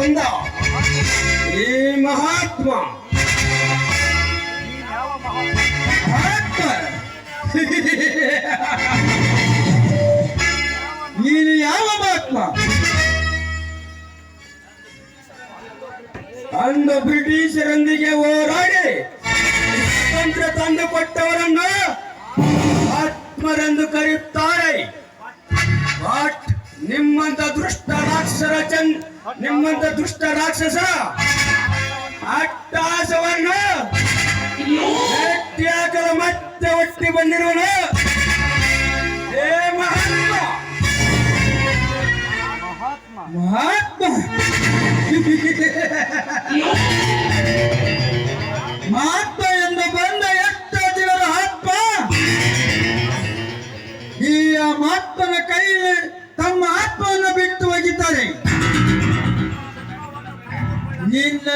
ಬಂದ ಈ ಮಹಾತ್ಮ ನೀನು ಯಾವ ಮಹಾತ್ಮ? ಅಂದು ಬ್ರಿಟಿಷರೊಂದಿಗೆ ಹೋರಾಡಿ ಸ್ವಾತಂತ್ರ್ಯ ತಂದು ಕೊಟ್ಟವರನ್ನು ಆತ್ಮರೆಂದು ಕರೆಯುತ್ತಾರೆ. ಬಟ್ ನಿಮ್ಮಂತ ದುಷ್ಟ ರಾಕ್ಷಸ ಅಟ್ಟಹಾಸವನ್ನು ಭೇಟಿಯಾಗಲು ಮತ್ತೆ ಒಟ್ಟಿ ಬಂದಿರುವನು ಏ ಮಹಾತ್ಮ. ಮಹಾತ್ಮ ಎಂದು ಬಂದ ಎಷ್ಟು ಜನರ ಆತ್ಮ ಈ ಮಹಾತ್ಮನ ಕೈಯಲ್ಲಿ ತಮ್ಮ ಆತ್ಮವನ್ನು ಬಿಟ್ಟು ಹೋಗಿದ್ದಾರೆ. ನಿನ್ನ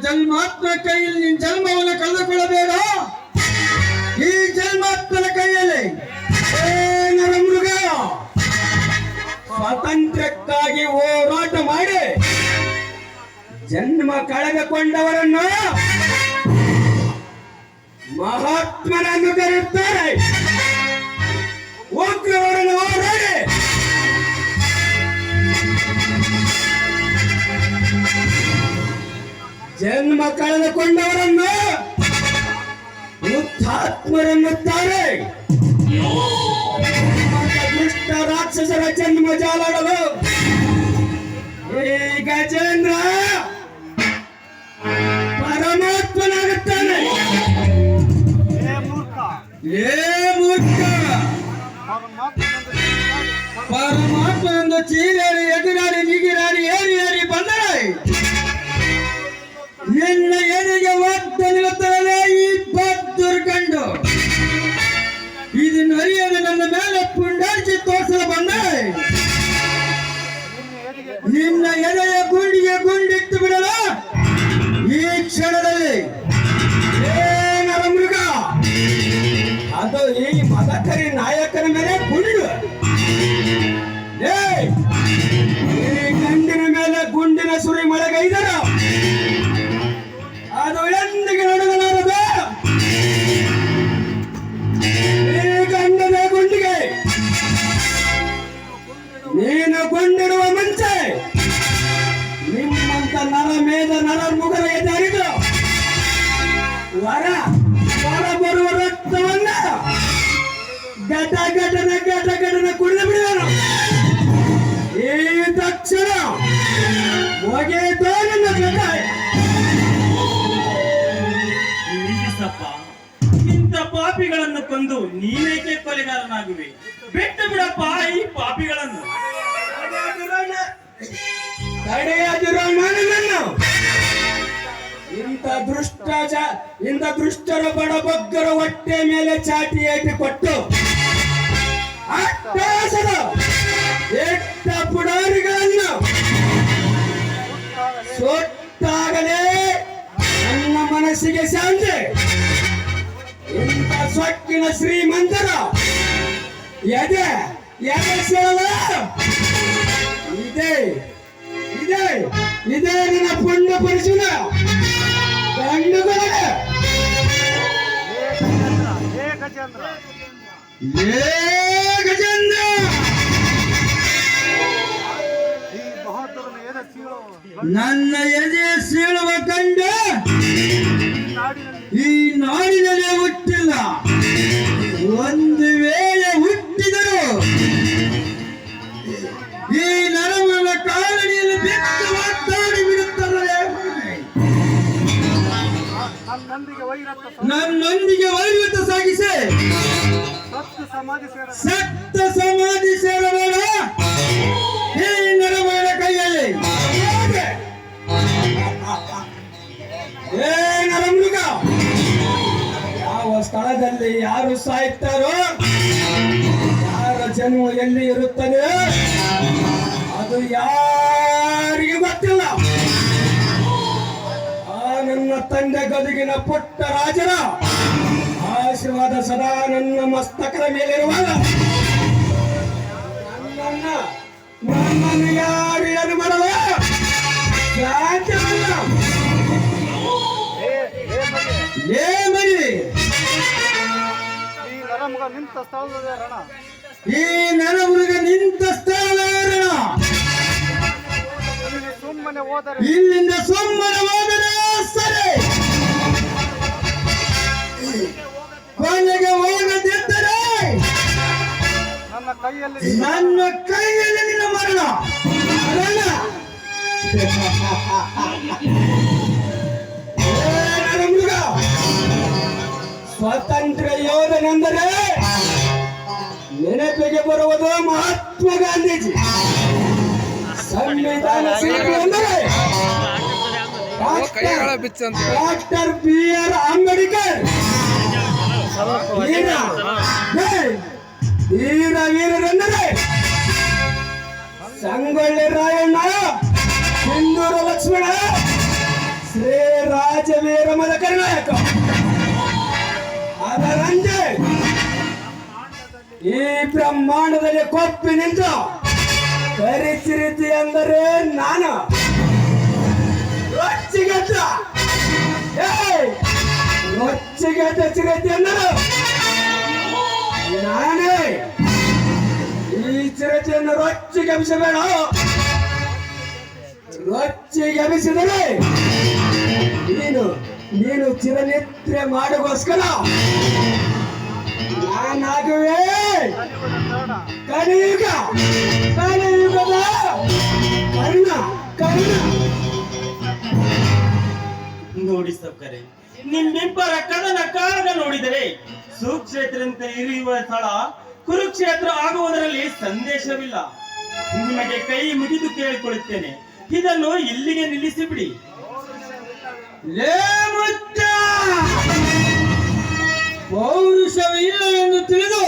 ಜನ್ಮಾತ್ಮ ಕೈಯಲ್ಲಿ ನಿನ್ನ ಜನ್ಮವನ್ನು ಕಳೆದುಕೊಳ್ಳಬೇಡ. ಈ ಜನ್ಮಾತ್ಮನ ಕೈಯಲ್ಲಿ ಮೃಗ ಸ್ವಾತಂತ್ರ್ಯಕ್ಕಾಗಿ ಹೋರಾಟ ಮಾಡಿ ಜನ್ಮ ಕಳೆದುಕೊಂಡವರನ್ನು ಮಹಾತ್ಮನನ್ನು ಕರೆಯುತ್ತಾರೆ. ಉಗ್ರವರನ್ನು ಹೋರಾಡಿ ಜನ್ಮ ಕಳೆದುಕೊಂಡವರನ್ನು ಹುತಾತ್ಮರೆನ್ನುತ್ತಾರೆ. ದುಷ್ಟ ರಾಕ್ಷಸರ ಜನ್ಮ ಜಾಲಾಡಲು ಈ ಗಜೇಂದ್ರ ಪರಮಾತ್ಮನಾಗುತ್ತಾನೆ. ಮೂರ್ಖ ಪರಮಾತ್ಮನೊಂದು ಚೀರೇರಿ ಎದುರಾಡಿ ನಿಗಿರಾಡಿ ಏರಿ ಬಂದರೆ ನಿನ್ನ ಎದೆಗೆ ಒದ್ದು ನಿಲ್ಲುತ್ತದೆ ಈ ಬದ್ದುರ್ಗಂಡು. ಇದನ್ನು ಅರಿಯದೆ ನನ್ನ ಮೇಲೆ ಪುಂಡಾಡಿಸಿ ತೋರಿಸಲು ಬಂದರೆ ನಿನ್ನ ಎದೆಯ ಗುಂಡಿಗೆ ಗುಂಡಿಟ್ಟು ಬಿಡಲ ಈ ಕ್ಷಣದಲ್ಲಿ. ಮೃಗ ಅದು ಈ ಮದಕರಿ ನಾಯಕನ ಮೇಲೆ ಗುಂಡು. ಈ ಗಂಡಿನ ಮೇಲೆ ಗುಂಡಿನ ಸುರಿ ಮಳೆಗೈದರ ಅದು ಎಂದಿಗೆ ನಡುಗಲಾರದು. ಈ ಗಂಡನ ಗುಂಡಿಗೆ ನೀನು ಗೊಂಡಿರುವ ಮುಂಚೆ ನಿಮ್ಮಂತ ನರ ಮುಗರ ಎದುರಿದು ವರ ಬರುವ ರಕ್ತವನ್ನ ಘಟನ ಕುಡಿದು ಬಿಡುವನು. ಈ ತಕ್ಷಣ ಒಗೆದೋ ನನ್ನ ಘಟ. ಇಂಥ ಪಾಪಿಗಳನ್ನು ಕೊಂದು ನೀನೇಕೆ ಕೊಲೆಗಾರನಾಗುವೆ? ಬಿಟ್ಟು ಬಿಡಪ್ಪ ಈ ಪಾಪಿಗಳನ್ನು. ಇಂಥ ದುಷ್ಟರ ಬಡಬಗ್ಗರ ಹೊಟ್ಟೆ ಮೇಲೆ ಚಾಟಿ ಏಟಿ ಕೊಟ್ಟು ಅಟ್ಟಾಸದ ಎಟ್ಟ ಪುಡಾರಿಗಳನ್ನು ಸೊಟ್ಟಾಗಲೇ ನನ್ನ ಮನಸ್ಸಿಗೆ ಶಾಂತಿ. ಇಂಥ ಸೊಕ್ಕಿನ ಶ್ರೀಮಂತರ ಎದೆ ಸೇವ ಇದೇ ನನ್ನ ಪುಣ್ಯ ಪರಿಶುನ ಗಂಡುಗಳೇ. ಗಜೇಂದ್ರ ನನ್ನ ಎದೆ ಸೀಳುವ ಕಂಡ ಈ ನಾಡಿನಲ್ಲಿ ಹುಟ್ಟಿಲ್ಲ. ಒಂದು ವೇಳೆ ಹುಟ್ಟಿದರು ಈ ನರಮನ ಕಾಲಡಿಯಲ್ಲಿ ಬೆಟ್ಟು ಮಾತಾಡಿ ಬಿಡುತ್ತಾರೆ. ನನ್ನೊಂದಿಗೆ ವೈರತ್ವ ಸಾಗಿಸಿ ಸತ್ತ ಸಮಾಧಿ ಸೇರಬೇಡ ಈ ನರಮನ ಕೈಯಲ್ಲಿ. ನರಮೃಗ ಯಾವ ಸ್ಥಳದಲ್ಲಿ ಯಾರು ಸಾಯ್ತಾರೋ, ಯಾರ ಜನ್ಮ ಎಲ್ಲಿ ಇರುತ್ತದೆ ಅದು ಯಾರಿಗೆ ಗೊತ್ತಿಲ್ಲ. ನನ್ನ ತಂದೆ ಗದುಗಿನ ಪುಟ್ಟ ರಾಜರ ಆಶೀರ್ವಾದ ಸದಾ ನನ್ನ ಮಸ್ತಕದ ಮೇಲಿರುವಾಗ ನನ್ನನ್ನು ಯಾರು ಏನು ಮಾಡಲ್ಲ. ಸಾಧ್ಯವಿಲ್ಲ. ಲೇ ಮರಿ, ಈ ನರಮಗ ನಿಂತ ಸ್ಥಳದ ರಣ ಈ ನರಮೃಗ ನಿಂತ ಸ್ಥಳವೇ ರಣ. ಇಲ್ಲಿ ಸುಮ್ಮನೆ ಹೋದರೆ ಇಲ್ಲಿಂದ ಸುಮ್ಮನೆ ಹೋದರೆ ಸರಿ, ಕೊನೆಗೆ ಹೋಗದಿದ್ದರೆ ನನ್ನ ಕೈಯಲ್ಲಿ ನನ್ನ ಕೈಯಲ್ಲಿ ನಿನ್ನ ಮರಣ. ಮರಣ. ಏ ನರಮೃಗ, ಸ್ವತಂತ್ರ ಯೋಧನೆಂದರೆ ನೆನಪಿಗೆ ಬರುವುದು ಮಹಾತ್ಮ ಗಾಂಧೀಜಿ. ಸಂವಿಧಾನ ಶಿಲ್ಪಿ ಎಂದರೆ ಡಾಕ್ಟರ್ ಬಿ.ಆರ್. ಅಂಬೇಡ್ಕರ್. ವೀರ ವೀರರೆಂದರೆ ಸಂಗೊಳ್ಳಿ ರಾಯಣ್ಣ, ಸಿಂಧೂರ ಲಕ್ಷ್ಮಣ, ಶ್ರೀ ರಾಜವೀರ ಮದಕರ್ನಾಯಕ. ಅದರಂತೆ ಈ ಬ್ರಹ್ಮಾಂಡದಲ್ಲಿ ಕೊಪ್ಪಿ ನಿಂತ ಕರಿಚಿರಿತಿ ಎಂದರೆ ನಾನು. ರೊಚ್ಚಿಗೆದ್ದ ರೊಚ್ಚಿಗೆದ್ದ ಚಿರತಿ ಎಂದರು ನಾನೇ. ಈ ಚಿರತೆಯನ್ನು ರೊಚ್ಚಿಗೆಬ್ಬಿಸಬೇಡ. ರೊಚ್ಚಿಗೆಬ್ಬಿಸಿದರೆ ನೀನು ಚಿರನಿದ್ರೆ ಮಾಡೋಗೋಸ್ಕರ ನಾನಾಗುವೆ ಕಲಿಯುಗದ ಕರ್ಣ. ನೋಡಿ ಸೌಕರ್ಯ, ನಿಮ್ಮಿಬ್ಬರ ಕದನ ಕಾರಣ ನೋಡಿದರೆ ಸುಕ್ಷೇತ್ರಂತೆ ಇರಿಯುವ ಸ್ಥಳ ಕುರುಕ್ಷೇತ್ರ ಆಗುವುದರಲ್ಲಿ ಸಂದೇಶವಿಲ್ಲ. ನಿಮಗೆ ಕೈ ಮುಗಿದು ಕೇಳಿಕೊಳ್ಳುತ್ತೇನೆ, ಇದನ್ನು ಇಲ್ಲಿಗೆ ನಿಲ್ಲಿಸಿ ಬಿಡಿ. ಲೇ ಮುಚ್ಚ, ಪೌರುಷವಿಲ್ಲ ಎಂದು ತಿಳಿದು